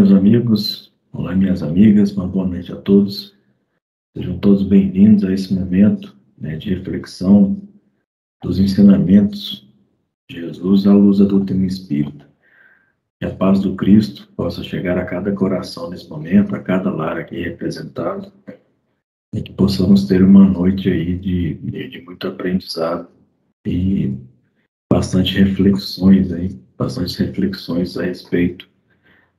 meus amigos, olá, minhas amigas, uma boa noite a todos. Sejam todos bem-vindos a esse momento, de reflexão dos ensinamentos de Jesus à luz da doutrina espírita. Que a paz do Cristo possa chegar a cada coração nesse momento, a cada lar aqui representado, e que possamos ter uma noite aí de muito aprendizado e bastantes reflexões a respeito,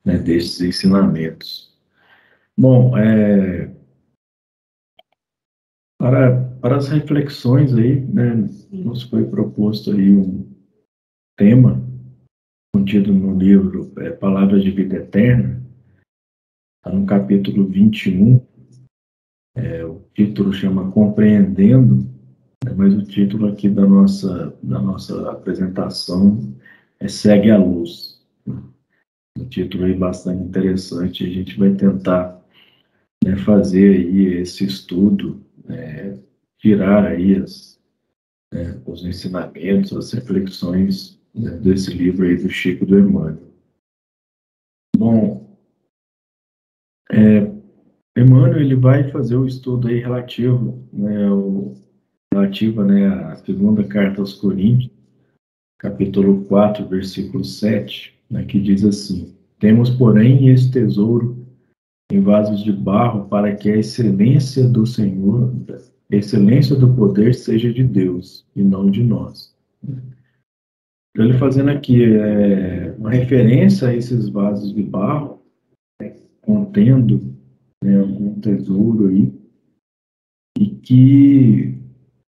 desses ensinamentos. Bom, para as reflexões aí, nos foi proposto aí um tema contido no livro Palavras de Vida Eterna, está no capítulo 21, o título chama Compreendendo, mas o título aqui da nossa apresentação é Segue a Luz. Um título aí bastante interessante, a gente vai tentar fazer aí esse estudo, tirar aí os ensinamentos, as reflexões desse livro aí do Chico do Emmanuel. Bom, Emmanuel ele vai fazer o estudo aí relativo à segunda carta aos Coríntios, capítulo 4, versículo 7, que diz assim: Temos, porém, esse tesouro em vasos de barro, para que a excelência do Senhor, a excelência do poder seja de Deus e não de nós. Então, ele fazendo aqui uma referência a esses vasos de barro, contendo algum tesouro aí, e que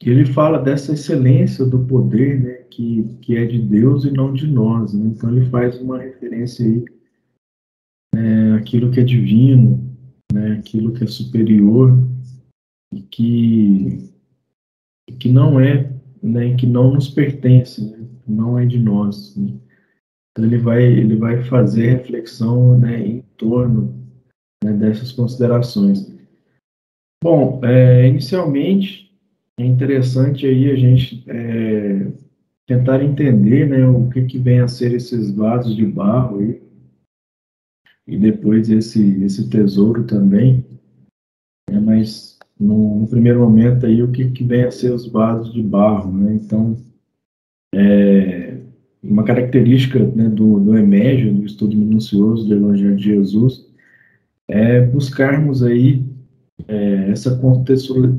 ele fala dessa excelência do poder, que é de Deus e não de nós. Então, ele faz uma referência aí àquilo que é divino, aquilo que é superior, e que não é, que não nos pertence, não é de nós. Então ele vai fazer reflexão em torno dessas considerações. Bom, inicialmente é interessante aí a gente tentar entender o que vem a ser esses vasos de barro aí, e depois esse tesouro também, mas no primeiro momento aí o que vem a ser os vasos de barro, Então, uma característica do EMEG, do estudo minucioso do Evangelho de Jesus, é buscarmos aí essa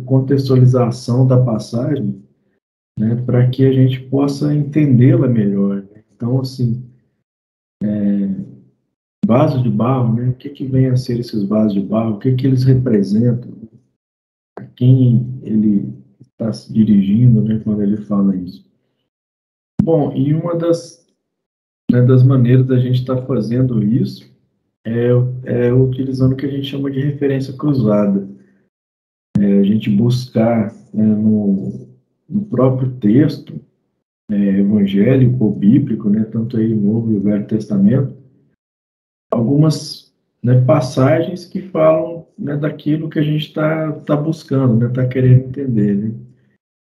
contextualização da passagem, para que a gente possa entendê-la melhor. Então, assim, vasos de barro, o que vem a ser esses vasos de barro? O que eles representam? A quem ele está se dirigindo, quando ele fala isso? Bom, e uma das maneiras da gente estar fazendo isso é utilizando o que a gente chama de referência cruzada. A gente buscar no próprio texto evangélico ou bíblico, tanto aí no Novo e o Velho Testamento, algumas passagens que falam daquilo que a gente está buscando, está querendo entender.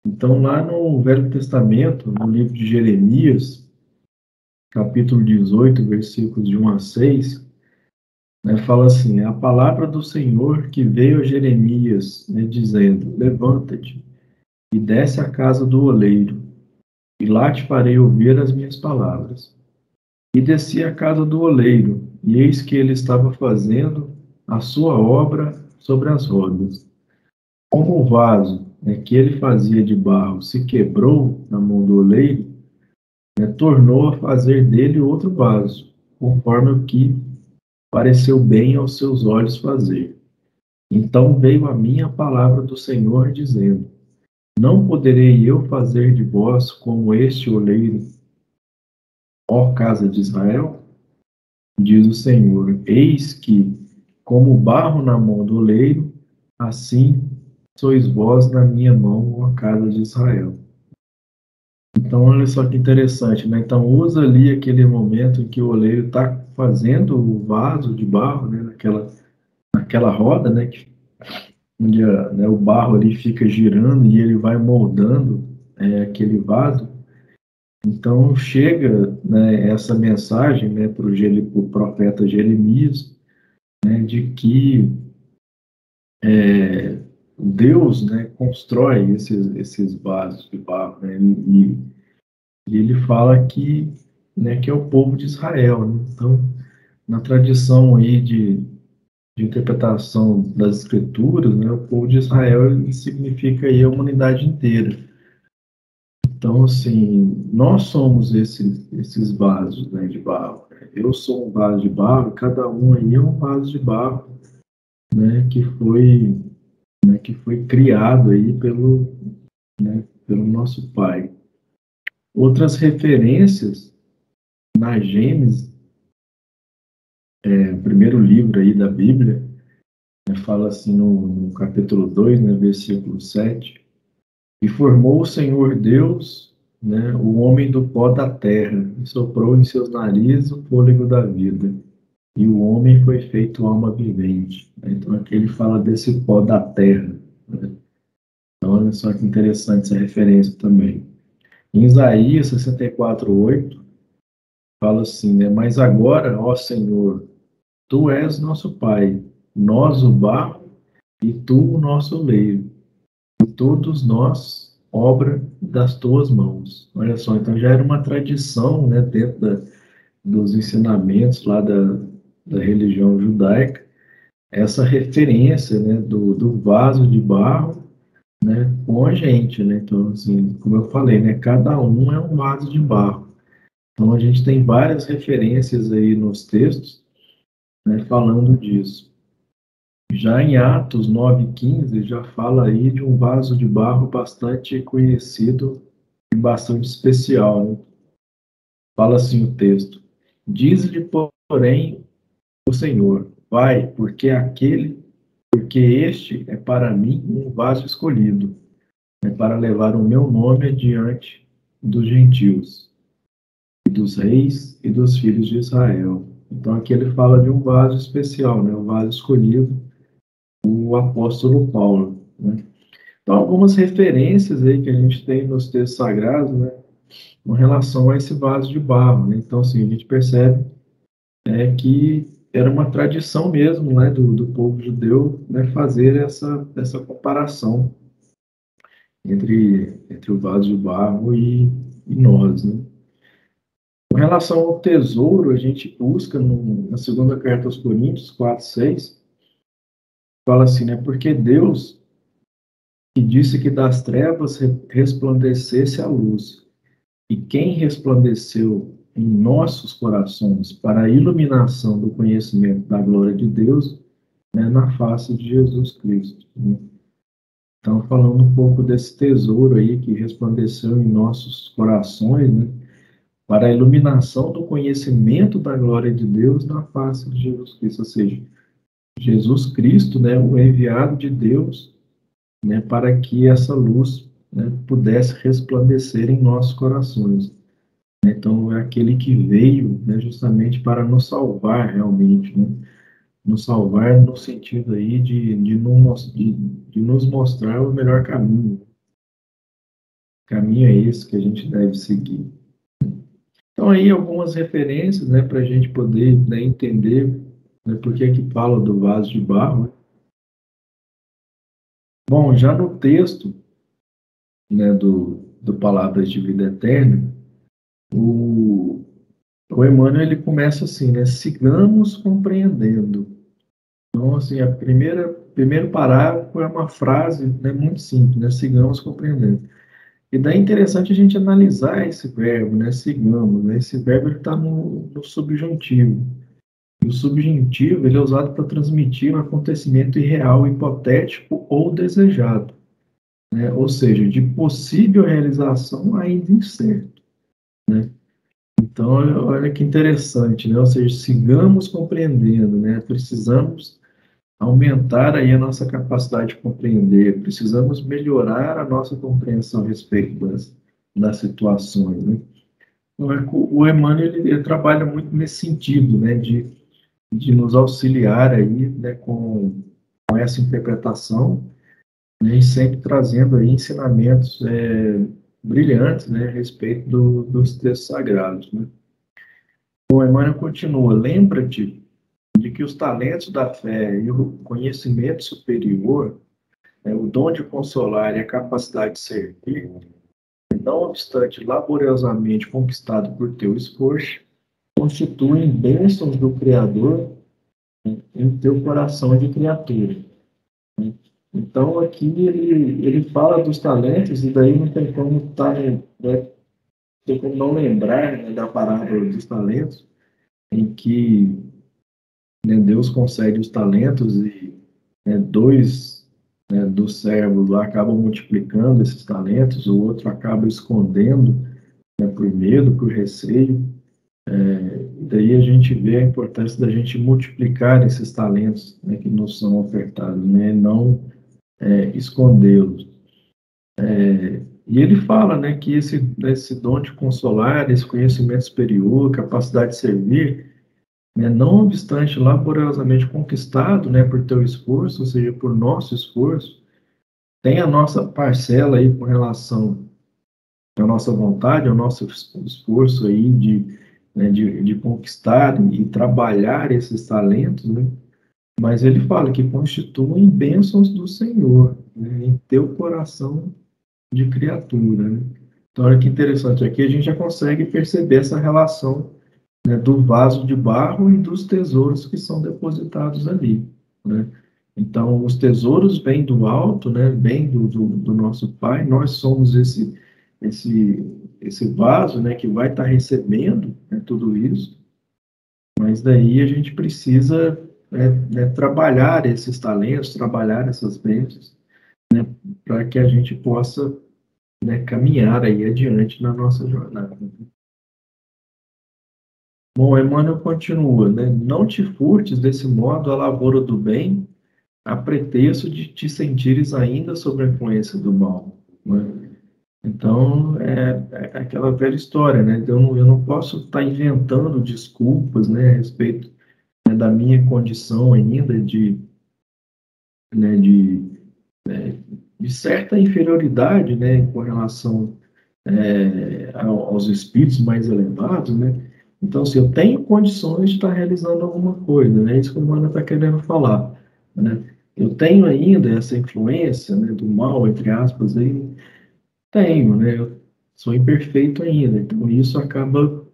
Então, lá no Velho Testamento, no livro de Jeremias, capítulo 18, versículos de 1 a 6, fala assim: a palavra do Senhor que veio a Jeremias, dizendo: levanta-te e desce à casa do oleiro, e lá te farei ouvir as minhas palavras. E desci à casa do oleiro, e eis que ele estava fazendo a sua obra sobre as rodas. Como o vaso que ele fazia de barro se quebrou na mão do oleiro, tornou a fazer dele outro vaso, conforme o que pareceu bem aos seus olhos fazer. Então veio a mim a palavra do Senhor, dizendo: não poderei eu fazer de vós como este oleiro, ó casa de Israel? Diz o Senhor: eis que, como barro na mão do oleiro, assim sois vós na minha mão, ó casa de Israel. Então, olha só que interessante, Então, usa ali aquele momento em que o oleiro está fazendo o vaso de barro, naquela roda, onde o barro ali fica girando e ele vai moldando aquele vaso. Então, chega essa mensagem para o profeta Jeremias, né, de que Deus, né, constrói esses vasos de barro, né, e ele fala que, né, que é o povo de Israel, né? Então, na tradição aí de interpretação das escrituras, né, o povo de Israel ele significa aí a humanidade inteira. Então, assim, nós somos esses vasos, né, de barro. Eu sou um vaso de barro, cada um aí é um vaso de barro, né, que foi criado aí pelo nosso Pai. Outras referências na Gênesis, o primeiro livro aí da Bíblia, né, fala assim no capítulo 2, né, versículo 7, e formou o Senhor Deus, né, o homem do pó da terra, e soprou em seus narizes o fôlego da vida. E o homem foi feito alma vivente. Então aqui ele fala desse pó da terra, né? Então olha só que interessante essa referência também. Em Isaías 64:8 fala assim, né? Mas agora, ó Senhor, tu és nosso Pai, nós o barro e tu o nosso oleiro, e todos nós obra das tuas mãos. Olha só, então já era uma tradição, né, dentro dos ensinamentos lá da religião judaica, essa referência, né, do vaso de barro, né, com a gente, né? Então, assim, como eu falei, né, cada um é um vaso de barro. Então, a gente tem várias referências aí nos textos, né, falando disso. Já em Atos 9:15 já fala aí de um vaso de barro bastante conhecido e bastante especial, né? Fala assim o texto: Diz-lhe, porém, o Senhor, vai, porque este é para mim um vaso escolhido, é para levar o meu nome adiante dos gentios, e dos reis e dos filhos de Israel. Então aqui ele fala de um vaso especial, né? Um vaso escolhido, o apóstolo Paulo, né? Então algumas referências aí que a gente tem nos textos sagrados, né? Com relação a esse vaso de barro, né? Então assim, a gente percebe que era uma tradição mesmo, né? Do povo judeu, né? Fazer essa comparação entre o vaso de barro e nós, né? Com relação ao tesouro, a gente busca na segunda carta aos Coríntios 4:6, fala assim, né? Porque Deus, que disse que das trevas resplandecesse a luz, e quem resplandeceu em nossos corações para a iluminação do conhecimento da glória de Deus, né, na face de Jesus Cristo, né? Então, falando um pouco desse tesouro aí que resplandeceu em nossos corações, né? Para a iluminação do conhecimento da glória de Deus na face de Jesus Cristo, ou seja, Jesus Cristo, né, o enviado de Deus, né, para que essa luz, né, pudesse resplandecer em nossos corações. Então, é aquele que veio, né, justamente para nos salvar realmente, né? Nos salvar no sentido aí de nos mostrar o melhor caminho. O caminho é esse que a gente deve seguir. Então, aí algumas referências, né, para a gente poder, né, entender, né, por que que fala do vaso de barro, né? Bom, já no texto, né, do Palavras de Vida Eterna, o, o Emmanuel ele começa assim, né, sigamos compreendendo. Então, assim, primeiro parágrafo é uma frase, né, muito simples, né, sigamos compreendendo. E daí é interessante a gente analisar esse verbo, né, sigamos, né, esse verbo está no subjuntivo. E o subjuntivo ele é usado para transmitir um acontecimento irreal, hipotético ou desejado, né? Ou seja, de possível realização ainda incerto, né? Então, olha que interessante, né? Ou seja, sigamos compreendendo, né? Precisamos aumentar aí a nossa capacidade de compreender, precisamos melhorar a nossa compreensão a respeito das situações, né? Então, o Emmanuel ele trabalha muito nesse sentido, né? De nos auxiliar aí, né, com essa interpretação, né, e sempre trazendo aí ensinamentos brilhantes, né, a respeito dos textos sagrados, né. O Emmanuel continua: lembra-te de que os talentos da fé e o conhecimento superior, o dom de consolar e a capacidade de servir, não obstante laboriosamente conquistado por teu esforço, constituem bênçãos do Criador em teu coração de criatura. Então, aqui ele fala dos talentos, e daí não tem como tem como não lembrar, né, da parábola dos talentos, em que, né, Deus concede os talentos e, né, dois, né, dos servos lá acabam multiplicando esses talentos, o outro acaba escondendo, né, por medo, por receio. E daí a gente vê a importância da gente multiplicar esses talentos, né, que nos são ofertados, né, não escondê-los. E ele fala, né, que esse dom de consolar, esse conhecimento superior, capacidade de servir, né, não obstante laboriosamente conquistado, né, por teu esforço, ou seja, por nosso esforço, tem a nossa parcela aí com relação à nossa vontade, ao nosso esforço aí de conquistar e trabalhar esses talentos, né? Mas ele fala que constituem bênçãos do Senhor, né, em teu coração de criatura, né? Então, olha que interessante, aqui a gente já consegue perceber essa relação, né, do vaso de barro e dos tesouros que são depositados ali, né? Então, os tesouros vêm do alto, né, vêm do nosso Pai, nós somos esse, esse vaso, né, que vai estar recebendo, né, tudo isso, mas daí a gente precisa, trabalhar esses talentos, trabalhar essas bênçãos, para que a gente possa, né, caminhar aí adiante na nossa jornada. Bom, Emmanuel continua, né? Não te furtes desse modo a lavoura do bem, a pretexto de te sentires ainda sob a influência do mal, né? Então, é aquela velha história, né? Eu não posso estar inventando desculpas, né, a respeito, né, da minha condição ainda né, de certa inferioridade, né, com relação aos espíritos mais elevados, né? Então, se eu tenho condições de estar realizando alguma coisa, né? Isso que o Mano está querendo falar, né? Eu tenho ainda essa influência, né, do mal, entre aspas, aí, tenho, né? Eu sou imperfeito ainda, então isso acaba,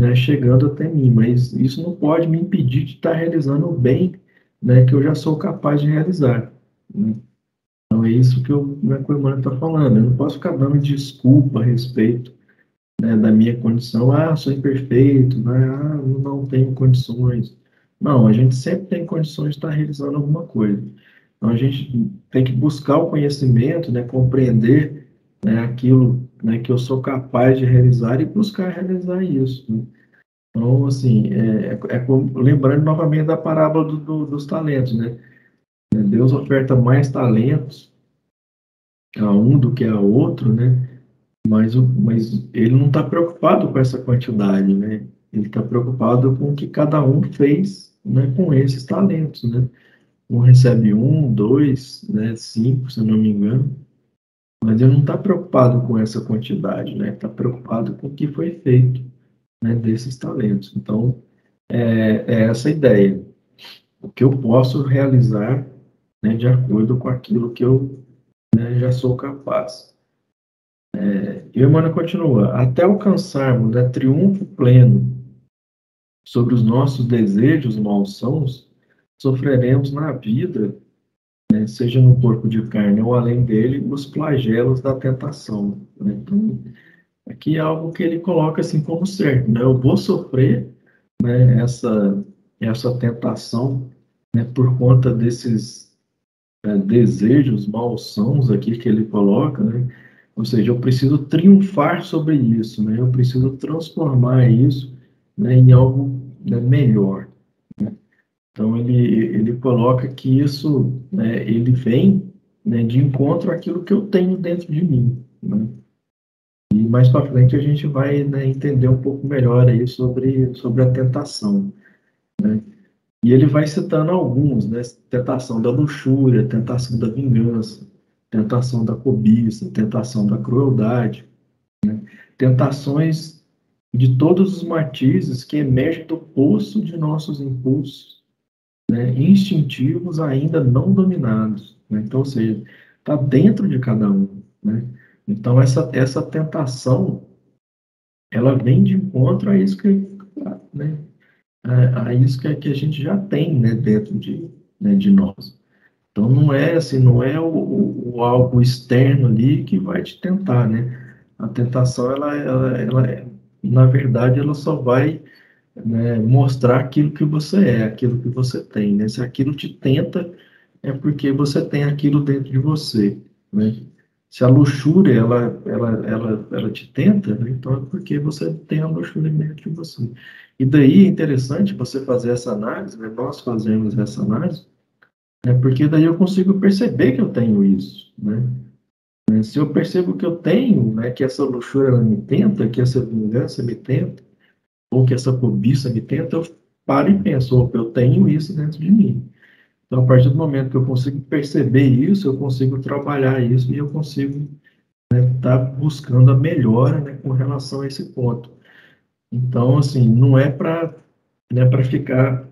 né, chegando até mim, mas isso não pode me impedir de estar realizando o bem, né, que eu já sou capaz de realizar, né? Então é isso que que o Emmanuel está falando. Eu não posso ficar dando desculpa a respeito, né, da minha condição. Ah, sou imperfeito, né? Ah, não tenho condições. Não, a gente sempre tem condições de estar realizando alguma coisa. Então a gente tem que buscar o conhecimento, né, compreender, né, aquilo, né, que eu sou capaz de realizar e buscar realizar isso, né? Então, assim, lembrando novamente da parábola dos talentos, né? Deus oferta mais talentos a um do que a outro, né? Mas ele não está preocupado com essa quantidade, né? Ele está preocupado com o que cada um fez, né, com esses talentos, né? Um recebe um, dois, né, cinco, se eu não me engano, mas ele não está preocupado com essa quantidade, né? Está preocupado com o que foi feito, né, desses talentos. Então, é essa a ideia. O que eu posso realizar, né, de acordo com aquilo que eu, né, já sou capaz. E o Emmanuel continua: até alcançarmos, né, triunfo pleno sobre os nossos desejos malsãos, sofreremos na vida, né, seja no corpo de carne ou além dele, os flagelos da tentação, né? Então, aqui é algo que ele coloca assim como certo, né? Eu vou sofrer, né, essa tentação, né, por conta desses, desejos malsãos aqui que ele coloca, né? Ou seja, eu preciso triunfar sobre isso, né? Eu preciso transformar isso, né, em algo, né, melhor. Então ele coloca que isso, né, ele vem, né, de encontro àquilo que eu tenho dentro de mim, né? E mais para frente a gente vai, né, entender um pouco melhor aí sobre a tentação, né? E ele vai citando alguns, né? Tentação da luxúria, tentação da vingança, tentação da cobiça, tentação da crueldade, tentações de todos os matizes que emergem do poço de nossos impulsos, né, instintivos ainda não dominados, né? Então, ou seja, está dentro de cada um, né? Então, essa tentação, ela vem de encontro a isso que, né, a isso que a gente já tem, né, dentro de nós. Então, não é assim, não é o algo externo ali que vai te tentar, né? A tentação, na verdade, ela só vai, né, mostrar aquilo que você é, aquilo que você tem, né? Se aquilo te tenta, é porque você tem aquilo dentro de você, né? Se a luxúria, ela te tenta, né? Então é porque você tem a luxúria dentro de você. E daí é interessante você fazer essa análise, né? Nós fazemos essa análise, né? Porque daí eu consigo perceber que eu tenho isso, né? Se eu percebo que eu tenho, né, que essa luxúria ela me tenta, que essa vingança me tenta, ou que essa cobiça me tenta, eu paro e penso, opa, eu tenho isso dentro de mim. Então, a partir do momento que eu consigo perceber isso, eu consigo trabalhar isso e eu consigo estar buscando a melhora, né, com relação a esse ponto. Então, assim, não é para, né, para ficar,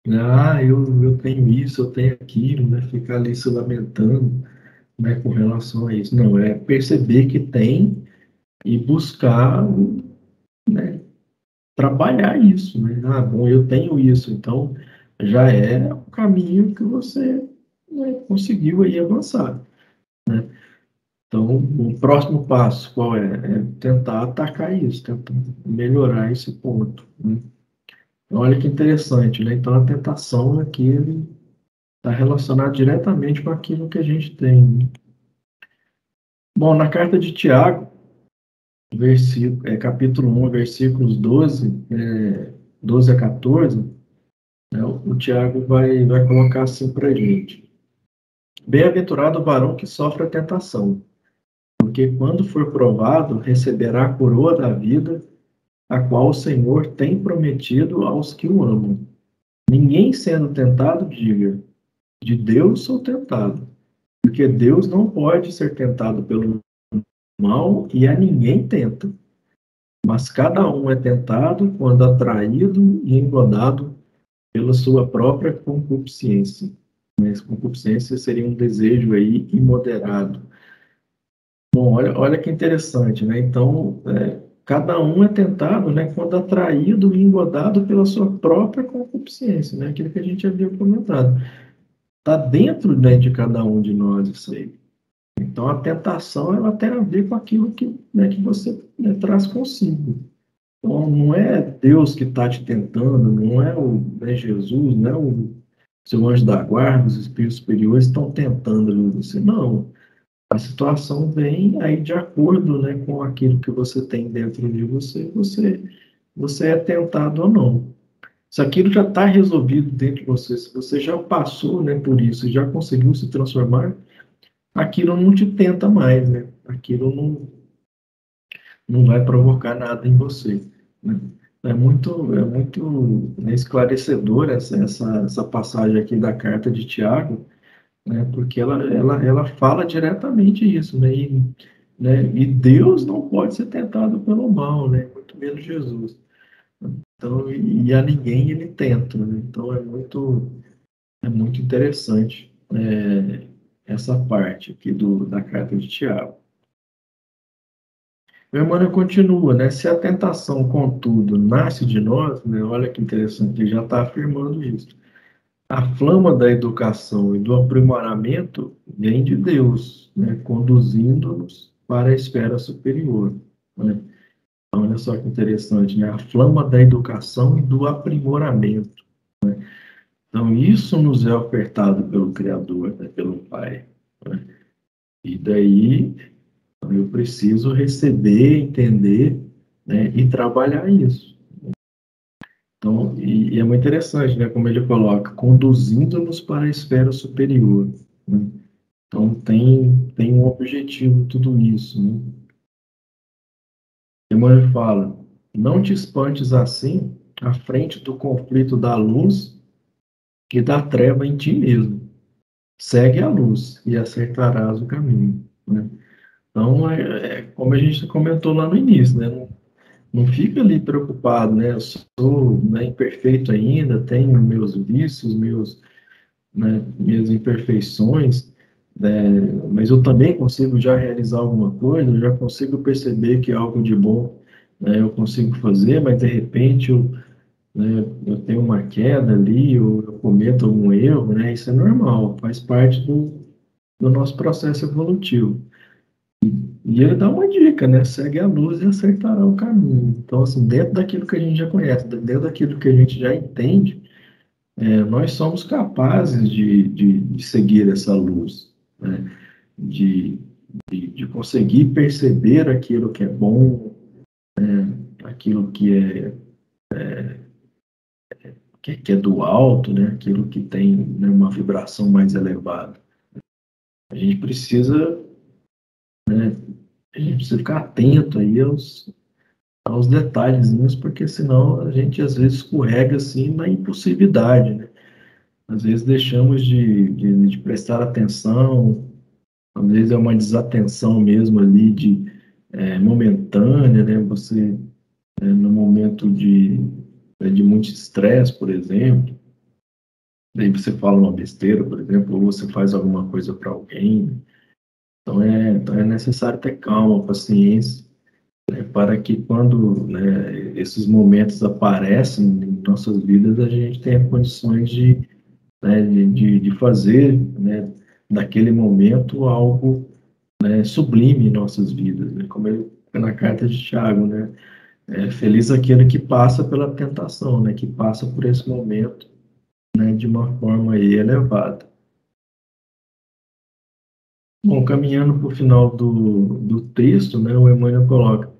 né, eu tenho isso, eu tenho aquilo, né, ficar ali se lamentando, né, com relação a isso. Não, é perceber que tem e buscar, né, trabalhar isso, né? Ah, bom, eu tenho isso, então já é o caminho que você, né, conseguiu aí avançar, né? Então, o próximo passo qual é? É tentar atacar isso, tentar melhorar esse ponto, né? Então, olha que interessante, né? Então, a tentação aqui está relacionada diretamente com aquilo que a gente tem, né? Bom, na carta de Tiago, capítulo 1, versículos 12 a 14, né, o Tiago vai colocar assim para a gente. Bem-aventurado o varão que sofre a tentação, porque quando for provado, receberá a coroa da vida, a qual o Senhor tem prometido aos que o amam. Ninguém sendo tentado diga, de Deus sou tentado, porque Deus não pode ser tentado pelo mal e a ninguém tenta. Mas cada um é tentado quando atraído e engodado pela sua própria concupiscência. Mas concupiscência seria um desejo aí imoderado. Bom, olha que interessante, né? Então, cada um é tentado, né, quando atraído e engodado pela sua própria concupiscência, né? Aquilo que a gente havia comentado. Está dentro, né, de cada um de nós isso aí. Então, a tentação, ela tem a ver com aquilo que, né, que você, né, traz consigo. Então, não é Deus que está te tentando, não é né, Jesus, não é o seu anjo da guarda, os espíritos superiores estão tentando você. Não. A situação vem aí de acordo, né, com aquilo que você tem dentro de você, você é tentado ou não. Se aquilo já está resolvido dentro de você, se você já passou, né, por isso, já conseguiu se transformar, aquilo não te tenta mais, né? Aquilo não vai provocar nada em você, né? É muito, né, esclarecedora essa passagem aqui da carta de Tiago, né? Porque ela fala diretamente isso, né? E Deus não pode ser tentado pelo mal, né? Muito menos Jesus. Então, e a ninguém ele tenta, né? Então é muito interessante, essa parte aqui da carta de Tiago. O Emmanuel continua, né? Se a tentação, contudo, nasce de nós, né? Olha que interessante, ele já está afirmando isso. A flama da educação e do aprimoramento vem de Deus, né? Conduzindo-nos para a esfera superior, né? Então, olha só que interessante, né? A flama da educação e do aprimoramento. Então, isso nos é ofertado pelo Criador, né? Pelo Pai, né? E daí eu preciso receber, entender, né? E trabalhar isso. Então, e é muito interessante, né? Como ele coloca, conduzindo-nos para a esfera superior, né? Então, tem um objetivo tudo isso, né? Emmanuel fala, não te espantes assim à frente do conflito da luz e da treva em ti mesmo. Segue a luz e acertarás o caminho, né? Então, como a gente comentou lá no início, né? Não fica ali preocupado, né? Eu sou, né, imperfeito ainda, tenho meus vícios, né, minhas imperfeições, né, mas eu também consigo já realizar alguma coisa, eu já consigo perceber que algo de bom, né, eu consigo fazer, mas de repente eu tenho uma queda ali, ou eu cometo algum erro, né? Isso é normal, faz parte do nosso processo evolutivo. E ele dá uma dica, né? Segue a luz e acertará o caminho. Então, assim, dentro daquilo que a gente já conhece, dentro daquilo que a gente já entende, nós somos capazes de seguir essa luz, né? De, de conseguir perceber aquilo que é bom, aquilo que é do alto, né? Aquilo que tem, né, uma vibração mais elevada. A gente precisa, a gente precisa ficar atento aí aos detalhezinhos, porque senão a gente às vezes escorrega assim na impulsividade, né? Às vezes deixamos de prestar atenção, às vezes é uma desatenção mesmo ali momentânea, né? Você, no momento de muito estresse, por exemplo, daí você fala uma besteira, por exemplo, ou você faz alguma coisa para alguém. Então é necessário ter calma, paciência, né, para que quando, né, esses momentos aparecem em nossas vidas, a gente tenha condições de fazer, né, daquele momento algo, né, sublime em nossas vidas, né, como ele, na carta de Tiago, né, feliz aquele que passa pela tentação, né, que passa por esse momento, né, de uma forma aí elevada. Bom, caminhando para o final do texto, né, o Emmanuel coloca: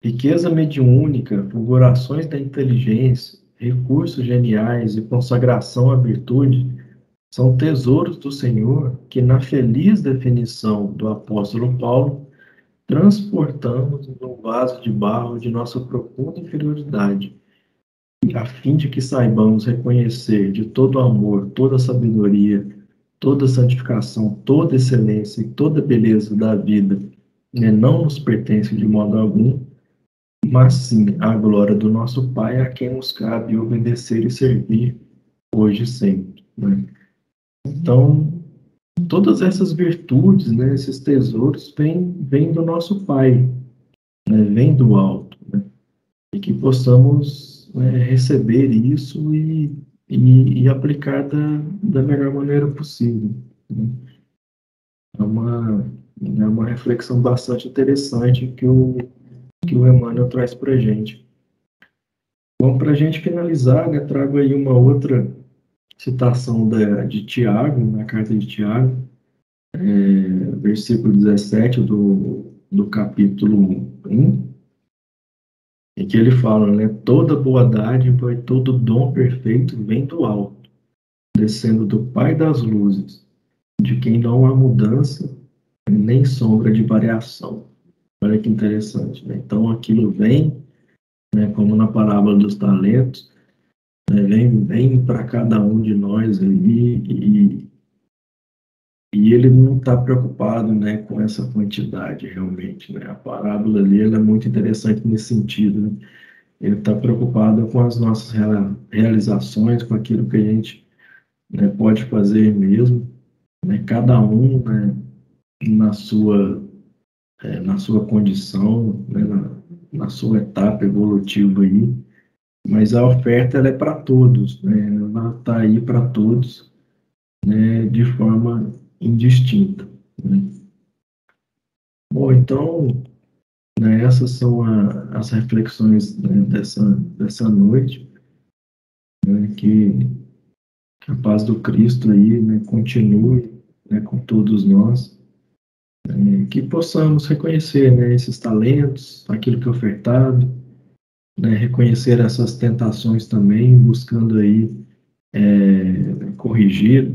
riqueza mediúnica, fulgurações da inteligência, recursos geniais e consagração à virtude são tesouros do Senhor que, na feliz definição do apóstolo Paulo, transportamos no vaso de barro de nossa profunda inferioridade, a fim de que saibamos reconhecer de todo amor, toda sabedoria, toda santificação, toda excelência e toda beleza da vida, né, não nos pertence de modo algum, mas sim à glória do nosso Pai, a quem nos cabe obedecer e servir hoje e sempre, né? Então, todas essas virtudes, né, esses tesouros, vêm do nosso Pai, né, vêm do alto, né? E que possamos, né, receber isso e aplicar da melhor maneira possível, né? É uma reflexão bastante interessante que o Emmanuel traz para a gente. Bom, para a gente finalizar, né, trago aí uma outra citação de Tiago, na carta de Tiago, versículo 17 do capítulo 1, em que ele fala, né, toda boa dádiva e todo dom perfeito vem do alto, descendo do Pai das luzes, de quem não há mudança nem sombra de variação. Olha que interessante, né? Então aquilo vem, né, como na parábola dos talentos, né, vem para cada um de nós ali e ele não está preocupado, né, com essa quantidade realmente, né? A parábola ali ela é muito interessante nesse sentido, né? Ele está preocupado com as nossas realizações, com aquilo que a gente, né, pode fazer mesmo, né? Cada um, né, na sua na sua condição, né, na sua etapa evolutiva aí, mas a oferta ela é para todos, né? Ela está aí para todos, né, de forma indistinta, né? Bom, então, né, essas são as reflexões, né, dessa noite, né, que a paz do Cristo aí, né, continue, né, com todos nós, que possamos reconhecer, né, esses talentos, aquilo que é ofertado, né, reconhecer essas tentações também, buscando aí corrigir,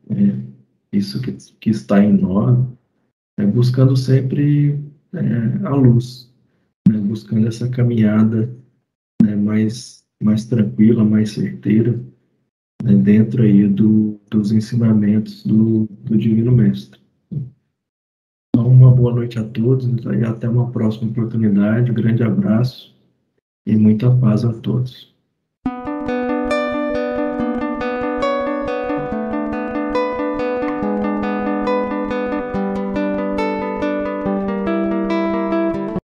né, isso que está em nós, né, buscando sempre a luz, né, buscando essa caminhada, né, mais tranquila, mais certeira, né, dentro aí dos ensinamentos do Divino Mestre. Então, uma boa noite a todos e até uma próxima oportunidade. Um grande abraço e muita paz a todos.